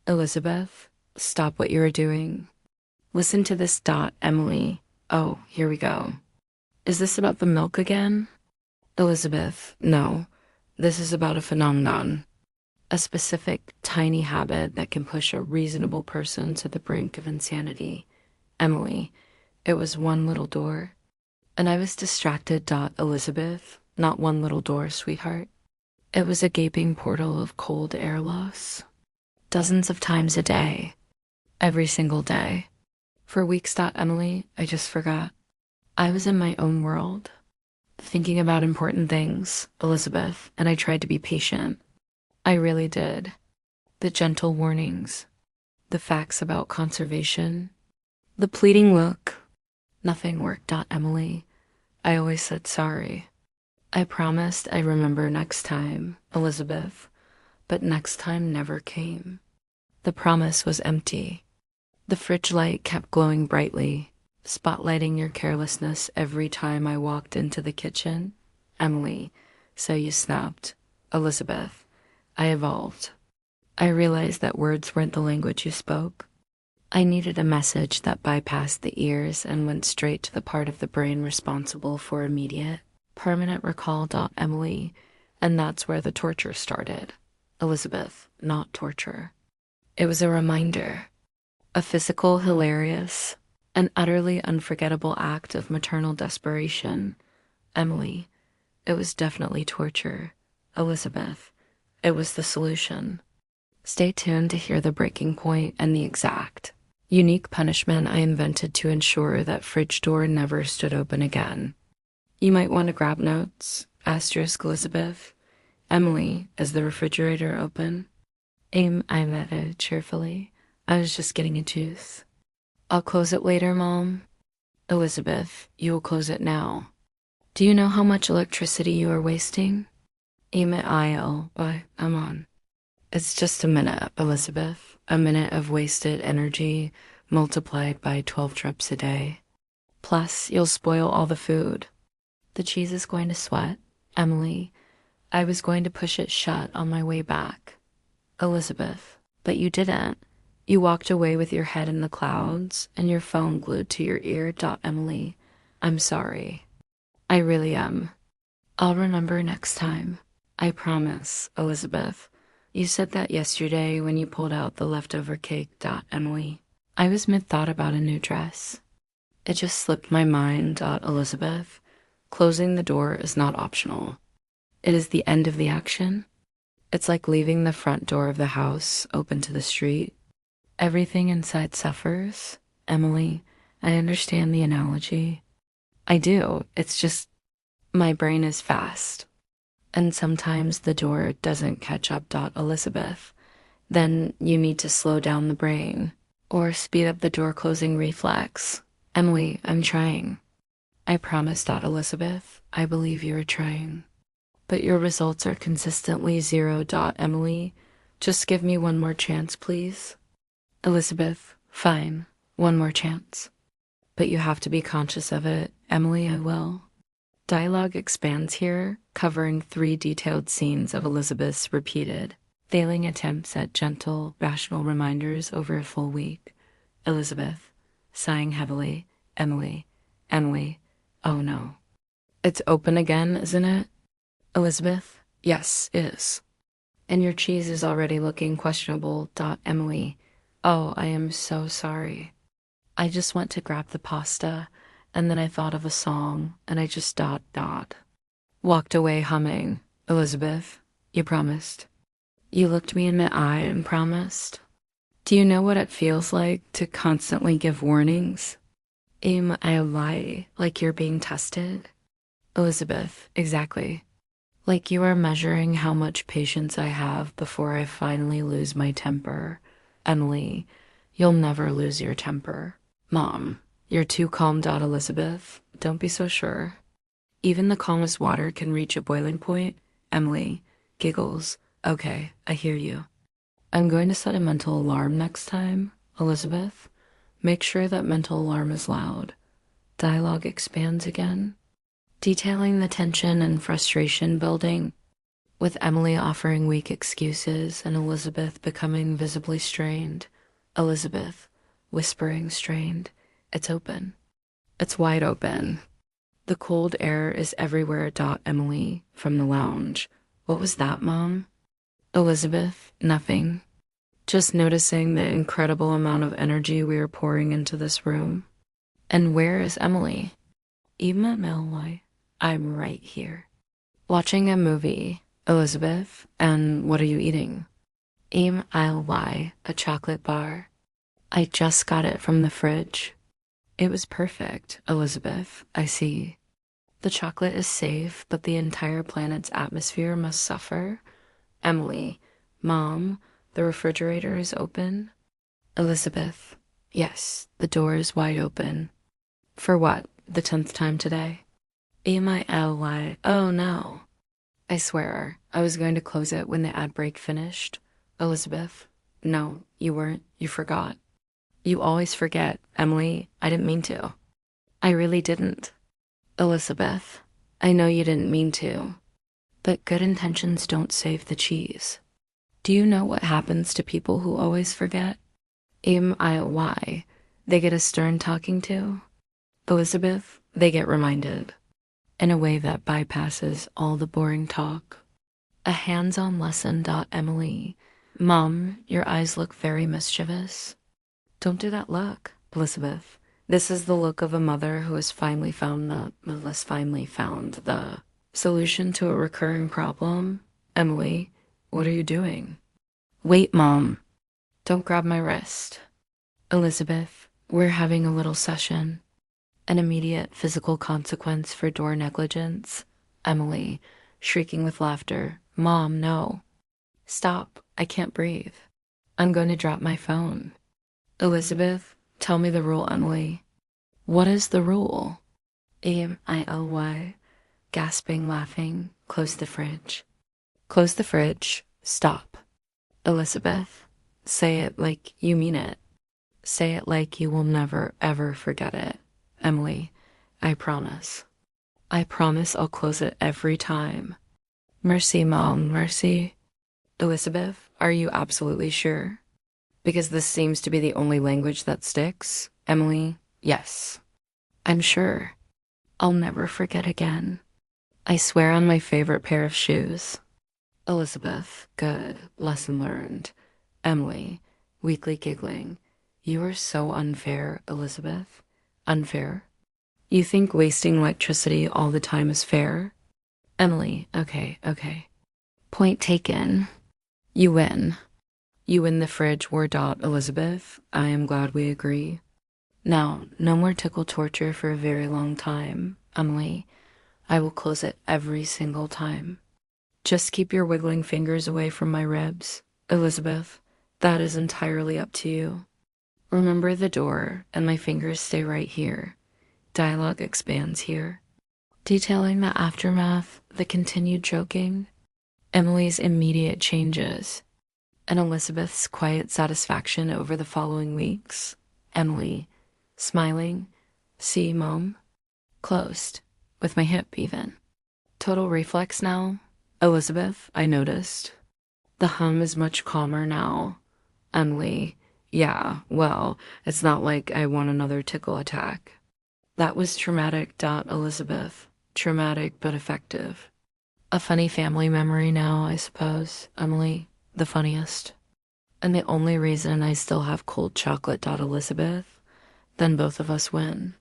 Elizabeth, stop what you are doing. Listen to this. Emily. Oh, here we go. Is this about the milk again? Elizabeth, no. This is about a phenomenon. A specific, tiny habit that can push a reasonable person to the brink of insanity. Emily, it was one little door. And I was distracted. Elizabeth, not one little door, sweetheart. It was a gaping portal of cold air loss. Dozens of times a day. Every single day. For weeks. Emily, I just forgot. I was in my own world, thinking about important things, Elizabeth, and I tried to be patient. I really did. The gentle warnings, the facts about conservation, the pleading look. Nothing worked. Emily, I always said sorry. I promised I remember next time, Elizabeth, but next time never came. The promise was empty. The fridge light kept glowing brightly, spotlighting your carelessness every time I walked into the kitchen. Emily, so you snapped. Elizabeth, I evolved. I realized that words weren't the language you spoke. I needed a message that bypassed the ears and went straight to the part of the brain responsible for immediate, permanent recall. Emily, and that's where the torture started. Elizabeth, not torture. It was a reminder. A physical, hilarious, an utterly unforgettable act of maternal desperation. Emily, it was definitely torture. Elizabeth, it was the solution. Stay tuned to hear the breaking point and the exact, unique punishment I invented to ensure that fridge door never stood open again. You might want to grab notes. Elizabeth. Emily, is the refrigerator open? I added cheerfully. I was just getting a juice. I'll close it later, Mom. Elizabeth, you will close it now. Do you know how much electricity you are wasting? I'm on. It's just a minute, Elizabeth. A minute of wasted energy multiplied by 12 trips a day. Plus, you'll spoil all the food. The cheese is going to sweat. Emily, I was going to push it shut on my way back. Elizabeth, but you didn't. You walked away with your head in the clouds and your phone glued to your ear. Emily, I'm sorry. I really am. I'll remember next time. I promise, Elizabeth. You said that yesterday when you pulled out the leftover cake. Emily, I was mid-thought about a new dress. It just slipped my mind. Elizabeth, closing the door is not optional. It is the end of the action. It's like leaving the front door of the house open to the street. Everything inside suffers. Emily, I understand the analogy. I do. It's just my brain is fast. And sometimes the door doesn't catch up. Elizabeth, then you need to slow down the brain or speed up the door closing reflex. Emily, I'm trying. I promise. Elizabeth, I believe you are trying. But your results are consistently 0. Emily, just give me one more chance, please. Elizabeth, fine, one more chance. But you have to be conscious of it. Emily, I will. Dialogue expands here, covering 3 detailed scenes of Elizabeth's repeated, failing attempts at gentle, rational reminders over a full week. Elizabeth, sighing heavily. Emily, oh no. It's open again, isn't it? Elizabeth, yes, is. And your cheese is already looking questionable. Emily, oh, I am so sorry. I just went to grab the pasta, and then I thought of a song, and I just walked away humming. Elizabeth, you promised. You looked me in the eye and promised. Do you know what it feels like to constantly give warnings? I lie, like you're being tested. Elizabeth, exactly. Like you are measuring how much patience I have before I finally lose my temper. Emily, you'll never lose your temper. Mom, you're too calm. Elizabeth, don't be so sure. Even the calmest water can reach a boiling point. Emily, giggles. Okay, I hear you. I'm going to set a mental alarm next time. Elizabeth, make sure that mental alarm is loud. Dialogue expands again, detailing the tension and frustration building. with Emily offering weak excuses and Elizabeth becoming visibly strained. Elizabeth, whispering strained, "It's open. It's wide open." The cold air is everywhere. Emily, from the lounge. "What was that, Mom?" Elizabeth, "Nothing. Just noticing the incredible amount of energy we are pouring into this room." "And where is Emily?" "Emily, I'm right here. Watching a movie." "Elizabeth, and what are you eating?" "Emily, a chocolate bar. I just got it from the fridge." "It was perfect." "Elizabeth, I see. The chocolate is safe, but the entire planet's atmosphere must suffer." Emily, "Mom, the refrigerator is open." Elizabeth, "Yes, the door is wide open." "For what, the 10th time today?" Emily, "Oh no. I swear, I was going to close it when the ad break finished." Elizabeth, "No, you weren't. You forgot." "You always forget, Emily. I didn't mean to." "I really didn't." Elizabeth, "I know you didn't mean to, but good intentions don't save the cheese. Do you know what happens to people who always forget?" Why? They get a stern talking to. Elizabeth, "They get reminded in a way that bypasses all the boring talk." A hands-on lesson. Emily, "Mom, your eyes look very mischievous." "Don't do that look." Elizabeth, "This is the look of a mother who has finally found the solution to a recurring problem." Emily, "What are you doing?" "Wait, Mom. Don't grab my wrist." Elizabeth, "We're having a little session. An immediate physical consequence for door negligence." Emily, shrieking with laughter, "Mom, no. Stop. I can't breathe. I'm going to drop my phone." Elizabeth, "Tell me the rule, Emily." "What is the rule?" Emily, gasping, laughing, "Close the fridge." "Close the fridge. Stop." Elizabeth, "Say it like you mean it. Say it like you will never, ever forget it." Emily, "I promise. I promise I'll close it every time." "Mercy, Mom, mercy." Elizabeth, "Are you absolutely sure? Because this seems to be the only language that sticks." Emily, "Yes, I'm sure. I'll never forget again. I swear on my favorite pair of shoes." Elizabeth, "Good. Lesson learned." Emily, weakly giggling, "You are so unfair, Elizabeth." "Unfair? You think wasting electricity all the time is fair?" Emily, Okay. Point taken. You win. You win the fridge war. Elizabeth, I am glad we agree. Now, no more tickle torture for a very long time. Emily, I will close it every single time. Just keep your wiggling fingers away from my ribs. Elizabeth, that is entirely up to you. Remember the door, and my fingers stay right here. Dialogue expands here, detailing the aftermath, the continued joking, Emily's immediate changes, and Elizabeth's quiet satisfaction over the following weeks. Emily, smiling, "See, Mom?" Closed, with my hip even. Total reflex now. Elizabeth, I noticed. The hum is much calmer now. Emily, yeah, well, it's not like I want another tickle attack. That was traumatic. Elizabeth, traumatic but effective. A funny family memory now, I suppose. Emily, the funniest. And the only reason I still have cold chocolate. Elizabeth, then both of us win.